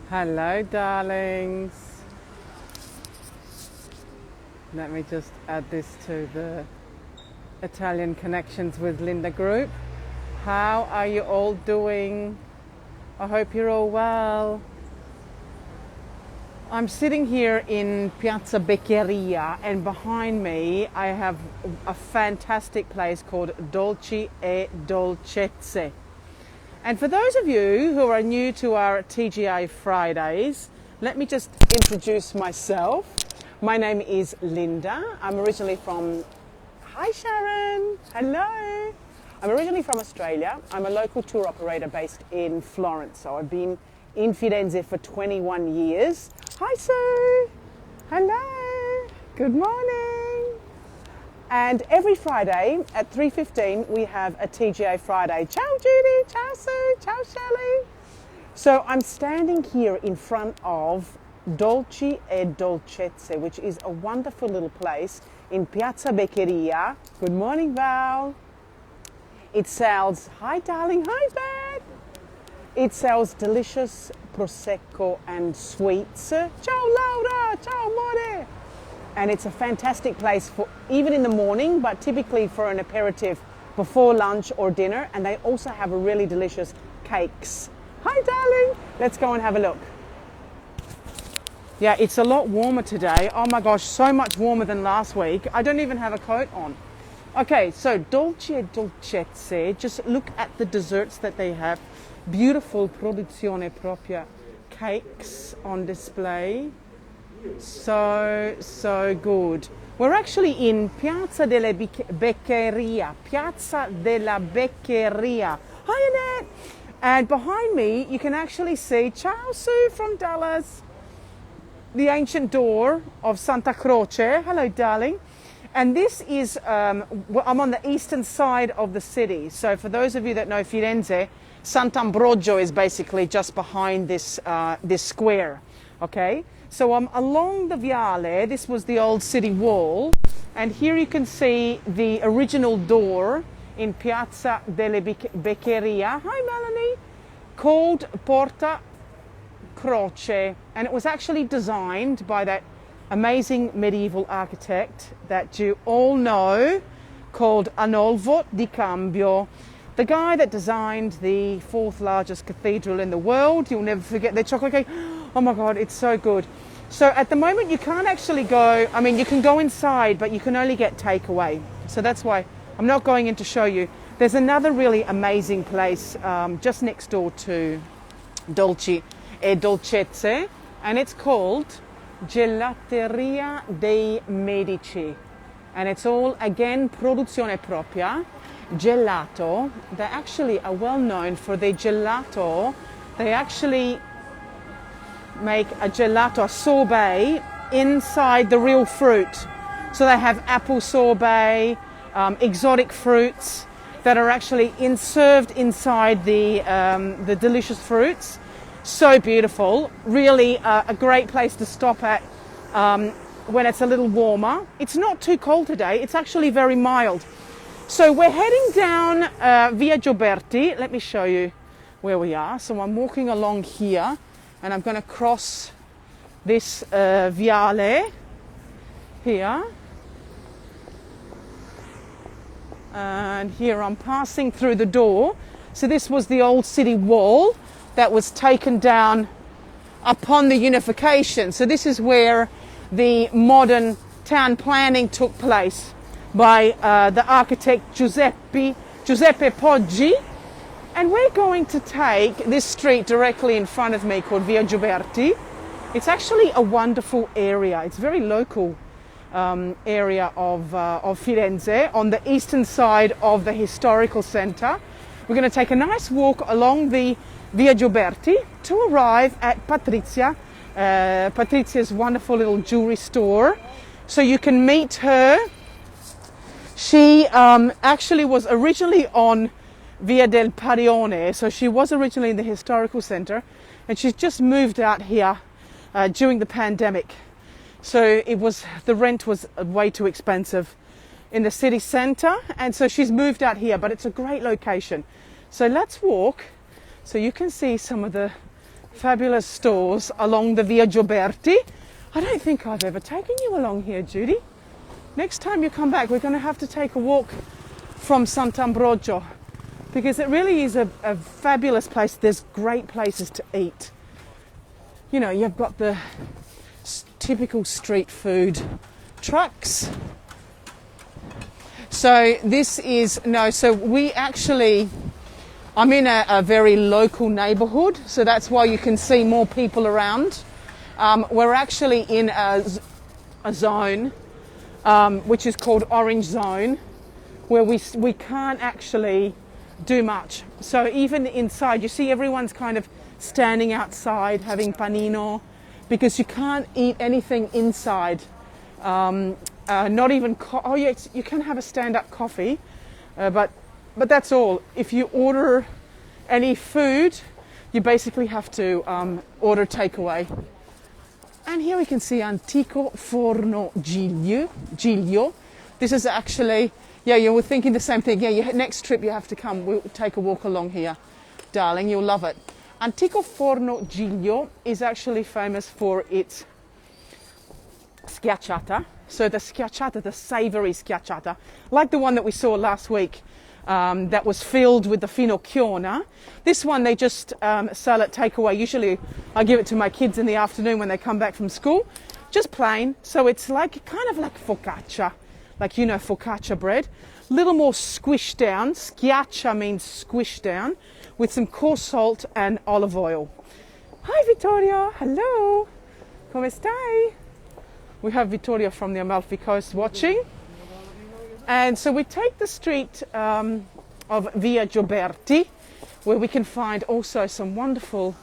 Hello, darlings. Let me just add this to the Italian Connections with Linda group. How are you all doing? I hope you're all well. I'm sitting here in Piazza Beccaria, and behind me I have a fantastic place called Dolci e Dolcezze. And for those of you who are new to our TGI Fridays, let me just introduce myself. My name is Linda. I'm originally from... Hi Sharon! Hello! I'm originally from Australia. I'm a local tour operator based in Florence. So I've been in Firenze for 21 years. Hi Sue! Hello! Good morning! And every Friday at 3:15 we have a TGI Friday. Ciao Judy! Ciao Sue! Ciao Shelley! So I'm standing here in front of Dolci e Dolcezze, which is a wonderful little place in Piazza Beccaria. Good morning, Val. It sells, hi darling, hi Beth. It sells delicious prosecco and sweets. Ciao Laura, ciao amore. And it's a fantastic place for even in the morning, but typically for an aperitif before lunch or dinner. And they also have a really delicious cakes. Hi darling, let's go and have a look. Yeah, it's a lot warmer today. Oh my gosh, so much warmer than last week. I don't even have a coat on. Okay, so Dolci e Dolcezze, just look at the desserts that they have. Beautiful produzione propria cakes on display. So good. We're actually in Piazza della Beccaria. Piazza della Beccaria. Hi Annette! And behind me, you can actually see, ciao Sue from Dallas, the ancient door of Santa Croce. Hello, darling. And this is, I'm on the eastern side of the city. So for those of you that know Firenze, Sant'Ambrogio is basically just behind this, this square, okay? So I'm along the Viale. This was the old city wall. And here you can see the original door in Piazza delle Beccaria. Hi, Melanie. Called Porta Croce. And it was actually designed by that amazing medieval architect that you all know called Arnolfo di Cambio, the guy that designed the fourth largest cathedral in the world. You'll never forget their chocolate cake. Oh my God, it's so good. So at the moment you can't actually go, I mean you can go inside, but you can only get takeaway. So that's why I'm not going in to show you. There's another really amazing place just next door to Dolci e Dolcezze, and it's called Gelateria dei Medici, and it's all again produzione propria. Gelato, they actually are well known for their gelato. They actually make a gelato, a sorbet inside the real fruit. So they have apple sorbet, exotic fruits that are actually served inside the delicious fruits. So beautiful, really a great place to stop at when it's a little warmer. It's not too cold today, it's actually very mild. So we're heading down Via Gioberti. Let me show you where we are. So I'm walking along here and I'm going to cross this Viale here. And here I'm passing through the door. So this was the old city wall that was taken down upon the unification. So this is where the modern town planning took place by the architect Giuseppe Poggi. And we're going to take this street directly in front of me called Via Gioberti. It's actually a wonderful area. It's a very local area of Firenze on the eastern side of the historical centre. We're going to take a nice walk along the Via Gioberti to arrive at Patrizia's wonderful little jewelry store. So you can meet her. She actually was originally on Via del Parione, so she was originally in the historical centre, and she's just moved out here during the pandemic. So the rent was way too expensive in the city centre, and so she's moved out here, but it's a great location. So let's walk so you can see some of the fabulous stores along the Via Gioberti. I don't think I've ever taken you along here, Judy. Next time you come back, we're going to have to take a walk from Sant'Ambrogio, because it really is a fabulous place. There's great places to eat. You know, you've got the typical street food trucks. So this is, so we actually, I'm in a very local neighborhood, so that's why you can see more people around. We're actually in a zone, which is called Orange Zone, where we can't actually do much. So even inside, you see everyone's kind of standing outside having panino, because you can't eat anything inside. Not even, you can have a stand-up coffee, but that's all. If you order any food, you basically have to order takeaway. And here we can see Antico Forno Giglio. This is actually, you were thinking the same thing. Next trip you have to come. We'll take a walk along here, darling. You'll love it. Antico Forno Giglio is actually famous for its schiacciata. So the schiacciata, the savoury schiacciata, like the one that we saw last week, that was filled with the finocchiona. This one they just sell at takeaway. Usually I give it to my kids in the afternoon when they come back from school. Just plain. So it's like kind of like focaccia, like focaccia bread. A little more squished down. Schiaccia means squished down, with some coarse salt and olive oil. Hi Vittorio, hello. Come stai? We have Vittorio from the Amalfi Coast watching. And so we take the street of Via Gioberti, where we can find also some wonderful,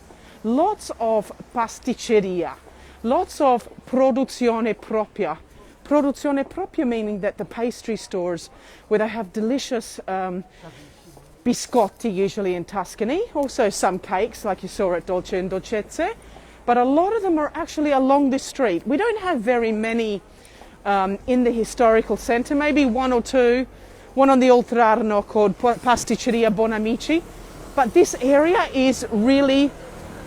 lots of pasticceria, lots of produzione propria. Produzione propria meaning that the pastry stores, where they have delicious biscotti, usually in Tuscany, also some cakes like you saw at Dolce and Dolcezze, but a lot of them are actually along this street. We don't have very many in the historical centre, maybe one or two, one on the Oltrarno called Pasticceria Bonamici, but this area is really,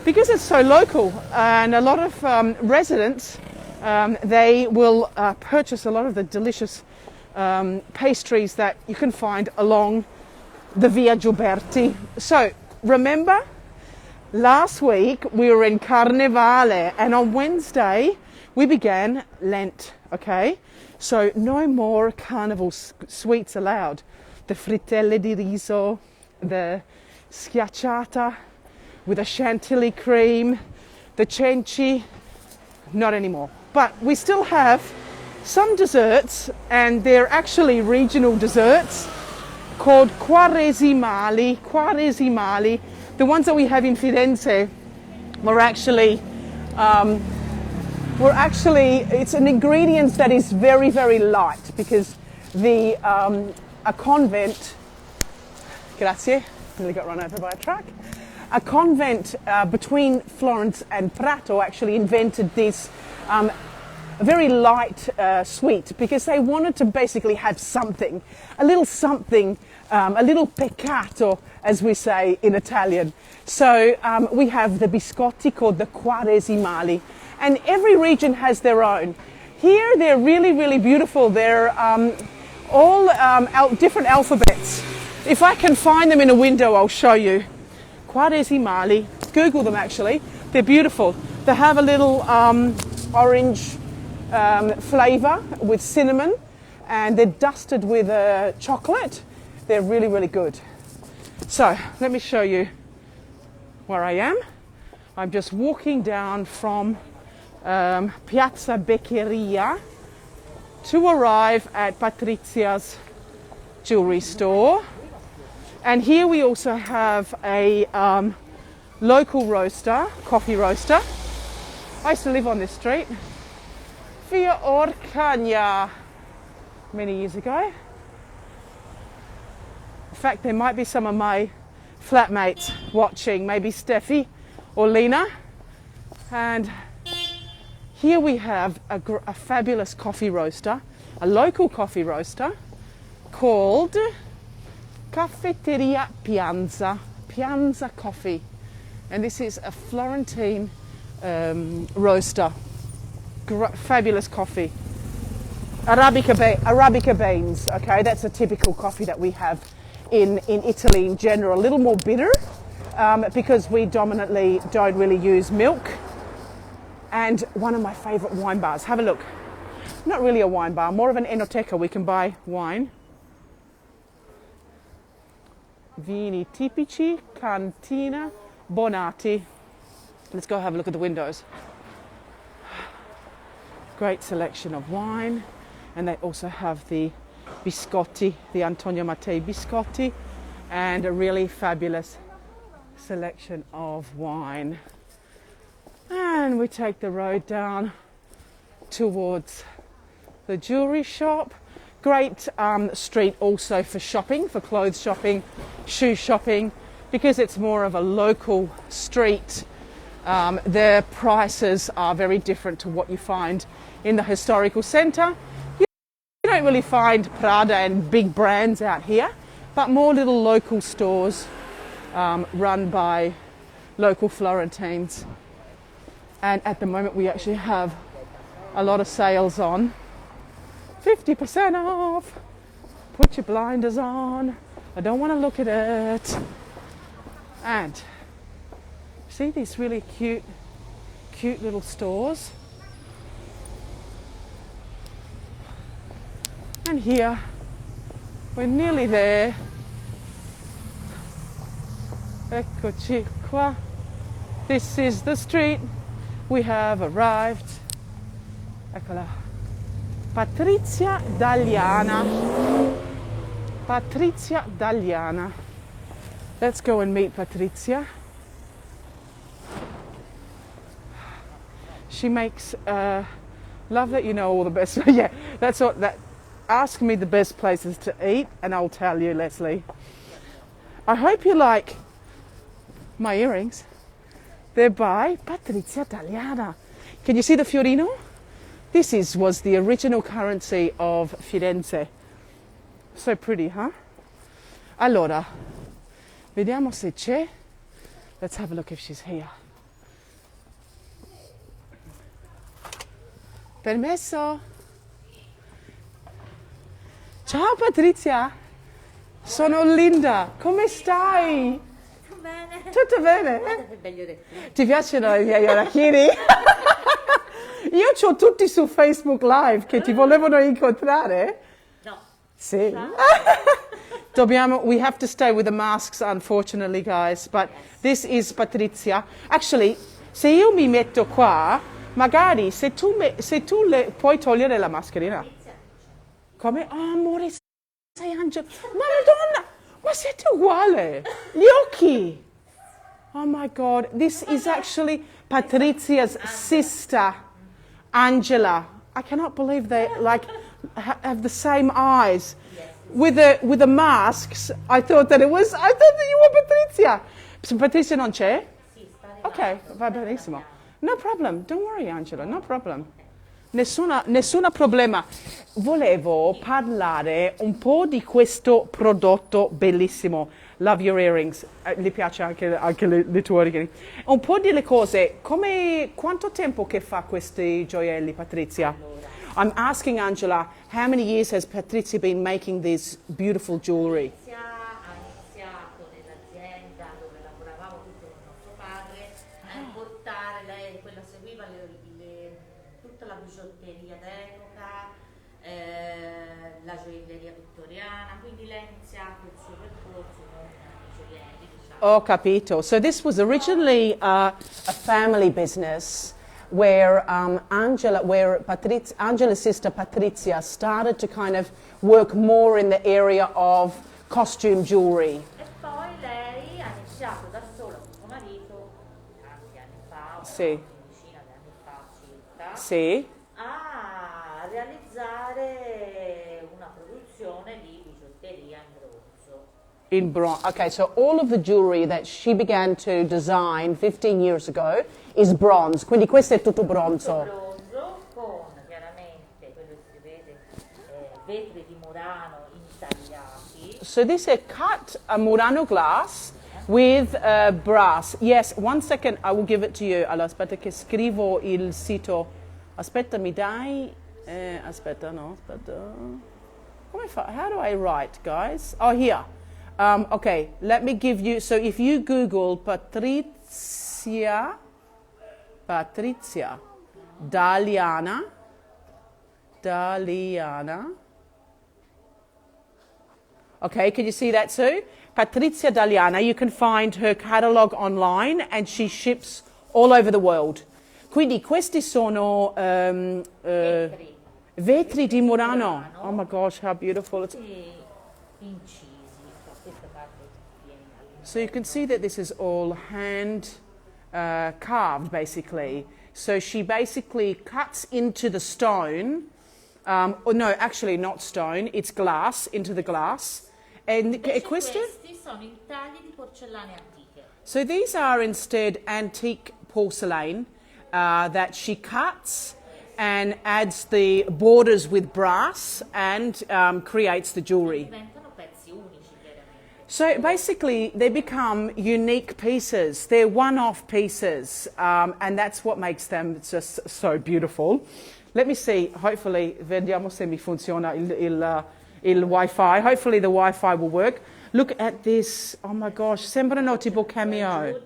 because it's so local, and a lot of residents, they will purchase a lot of the delicious pastries that you can find along the Via Gioberti. So remember, last week we were in Carnevale, and on Wednesday we began Lent, okay? So no more carnival sweets allowed. The frittelle di riso, the schiacciata with a chantilly cream, the cenci, not anymore. But we still have some desserts, and they're actually regional desserts called quaresimali. The ones that we have in Firenze were actually, it's an ingredient that is very, very light, because a convent, grazie, nearly got run over by a truck. A convent between Florence and Prato actually invented this very light sweet, because they wanted to basically have something, a little peccato, as we say in Italian. So we have the biscotti called the quaresimali, and every region has their own. Here they're really, really beautiful. They're all different alphabets. If I can find them in a window, I'll show you. Quaresimali, Google them actually, they're beautiful. They have a little orange flavour with cinnamon, and they're dusted with chocolate. They're really, really good. So let me show you where I am. I'm just walking down from Piazza Beccaria to arrive at Patrizia's jewellery store. And here we also have a local roaster, coffee roaster. I used to live on this street, Via Orcagna, many years ago. In fact, there might be some of my flatmates watching, maybe Steffi or Lena. And here we have a fabulous coffee roaster, a local coffee roaster called Caffetteria Piazza Coffee. And this is a Florentine roaster. Fabulous coffee. Arabica beans, okay, that's a typical coffee that we have in Italy in general. A little more bitter because we dominantly don't really use milk. And one of my favourite wine bars, have a look. Not really a wine bar, more of an enoteca. We can buy wine. Vini tipici, cantina, Bonati. Let's go have a look at the windows. Great selection of wine. And they also have the biscotti, the Antonio Mattei biscotti, and a really fabulous selection of wine. And we take the road down towards the jewelry shop. Great street also for shopping, for clothes shopping, shoe shopping, because it's more of a local street. Their prices are very different to what you find in the historical centre. You don't really find Prada and big brands out here, but more little local stores run by local Florentines. And at the moment we actually have a lot of sales on. 50% off. Put your blinders on. I don't want to look at it. And see these really cute little stores. And here, we're nearly there. Eccoci qua. This is the street. We have arrived. Eccola. Patrizia Daliana. Patrizia Daliana. Let's go and meet Patrizia. She makes, love that you know all the best. Yeah, that's what that. Ask me the best places to eat and I'll tell you, Leslie. I hope you like my earrings. They're by Patrizia Daliana. Can you see the fiorino? This was the original currency of Firenze. So pretty, huh? Allora, vediamo se c'è. Let's have a look if she's here. Permesso? Ciao Patrizia, sono Linda, come stai? Tutto bene. Tutto bene? Guarda che belli orecchini. Ti piacciono i miei orecchini? Io c'ho tutti su Facebook Live che ti volevano incontrare. No. Sì. We have to stay with the masks unfortunately guys, but this is Patrizia. Actually, se io mi metto qua, magari se tu puoi togliere la mascherina. Come? Oh, amore, sei Angela. Ma Madonna, ma siete uguali. Gli occhi. Oh my God, this is actually Patrizia's sister, Angela. I cannot believe they have the same eyes. With the masks, I thought that you were Patrizia. Patrizia non c'è? Sì, sta Ok, arrivando. va benissimo. No problem, don't worry Angela, no problem. Nessuna problema. Volevo parlare un po' di questo prodotto bellissimo. Love your earrings. Gli piace anche le tue orecchini. Un po' delle cose. Quanto tempo che fa questi gioielli, Patrizia? I'm asking Angela, how many years has Patrizia been making this beautiful jewelry? Ha iniziato nell'azienda dove lavoravamo tutto con nostro padre a importare, lei quella seguiva tutta la bigiotteria d'epoca, la gioielleria vittoriana, quindi lei ha iniziato il suo percorso con i gioielli, diciamo. Oh, capito. So this was originally a family business where Angela's sister Patrizia started to kind of work more in the area of costume jewelry. E poi lei ha iniziato da sola con suo marito, tanti anni fa, Sì. una quindicina di anni fa circa, Sì. a realizzare una produzione di bigiotteria in bronzo. In bronze. Okay, so all of the jewelry that she began to design 15 years ago is bronze. Quindi questo è tutto bronzo. Bronzo con chiaramente quello che si vede, vetri di Murano intagliati. So this is cut a Murano glass with brass. Yes, one second, I will give it to you. Allora, aspetta che scrivo il sito. Aspetta, mi dai... aspetta, no, aspetta. Come fa? How do I write, guys? Oh, here. Okay, let me give you... So if you Google Patrizia Daliana. Okay, can you see that too? Patrizia Daliana, you can find her catalogue online and she ships all over the world. Quindi questi sono vetri di Murano. Oh my gosh, how beautiful. It's... So you can see that this is all hand carved basically. So she basically cuts into the stone, or no, actually not stone, it's glass, into the glass. And questi sono intagli di porcellane antiche. So these are instead antique porcelain that she cuts and adds the borders with brass and creates the jewelry. Diventano pezzi unici, veramente. So basically they become unique pieces. They're one-off pieces and that's what makes them just so beautiful. Let me see, hopefully, vediamo se mi funziona il Wi-Fi. Hopefully the Wi-Fi will work. Look at this. Oh my gosh, sembrano tipo cameo.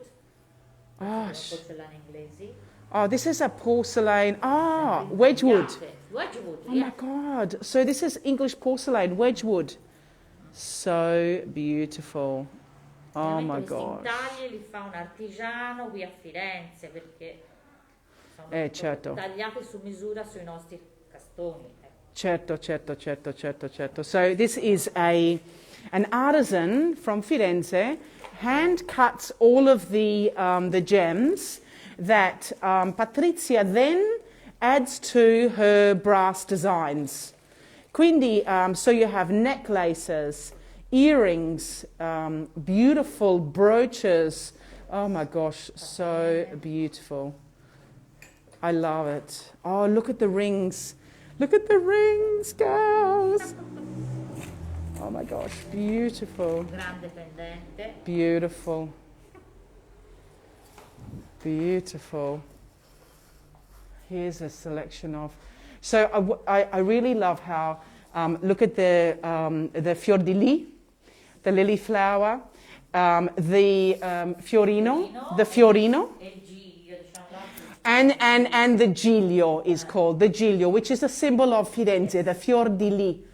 Oh, this is a porcelain. Ah, Wedgwood. Oh my God. So this is English porcelain, Wedgwood. So beautiful. Oh my God. Questi intagli li fa un artigiano qui a Firenze perché sono certo. tagliati su misura sui nostri castoni. Certo. So this is an artisan from Firenze, hand cuts all of the gems that Patrizia then adds to her brass designs. Quindi, so you have necklaces, earrings, beautiful brooches. Oh my gosh, so beautiful. I love it. Oh, look at the rings. Look at the rings, girls. Oh my gosh, beautiful. Grande pendente. Beautiful. Beautiful. Here's a selection of... So I really love how, look at the fior di lì, the lily flower, the fiorino, the fiorino. And the giglio is called, the giglio, which is a symbol of Firenze, the fior di lì.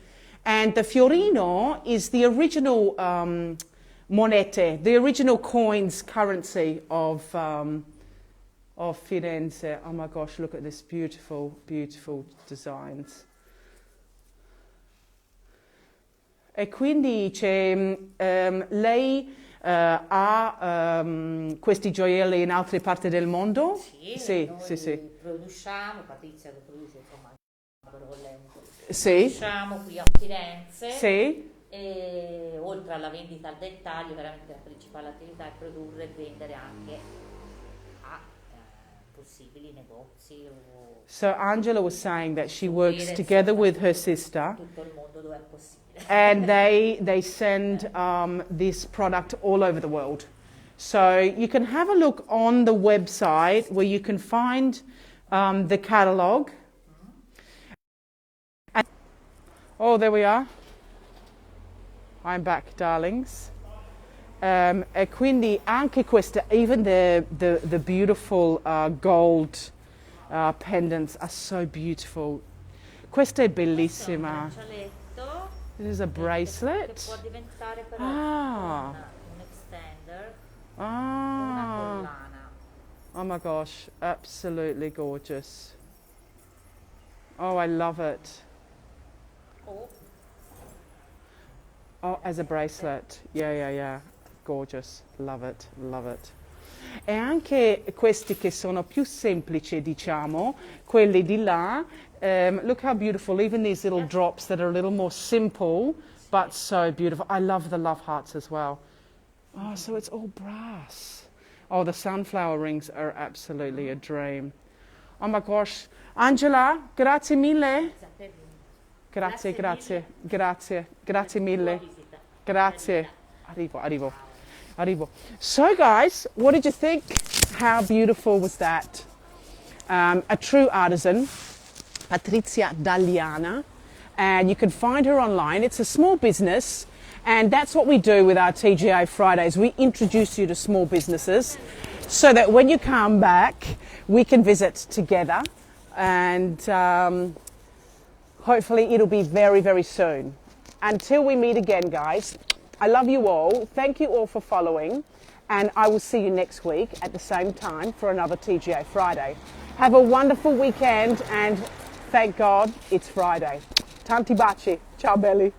And the fiorino is the original monete, the original coins, currency of Firenze. Oh my gosh, look at this beautiful, beautiful designs. E quindi c'è, lei ha questi gioielli in altre parti del mondo? Sì. Produciamo, Patrizia lo produce, insomma, sì. Produciamo qui a Firenze. Sì. E oltre alla vendita al dettaglio, veramente la principale attività è produrre e vendere anche a possibili negozi. So Angela was saying that she works together with her sister. Tutto il mondo dove è possibile. And they send this product all over the world. So you can have a look on the website where you can find the catalogue. And, oh, there we are. I'm back, darlings. E quindi anche questa, even the beautiful gold pendants are so beautiful. Questa è bellissima. This is a bracelet. Che può diventare però un extender, una collana. Oh my gosh, absolutely gorgeous. Oh, I love it. Oh, as a bracelet. Yeah. Gorgeous. Love it. E anche questi che sono più semplici, diciamo, quelli di là. Look how beautiful, even these little drops that are a little more simple, but so beautiful. I love the love hearts as well. Oh, so it's all brass. Oh, the sunflower rings are absolutely a dream. Oh my gosh. Angela, grazie mille. Grazie mille. Grazie. Arrivo. Arrivo. So guys, what did you think? How beautiful was that? A true artisan, Patrizia Daliana, and you can find her online. It's a small business, and that's what we do with our TGI Fridays. We introduce you to small businesses so that when you come back, we can visit together, and hopefully it'll be very, very soon. Until we meet again, guys, I love you all. Thank you all for following, and I will see you next week at the same time for another TGI Friday. Have a wonderful weekend, and thank God it's Friday. Tanti baci. Ciao belli.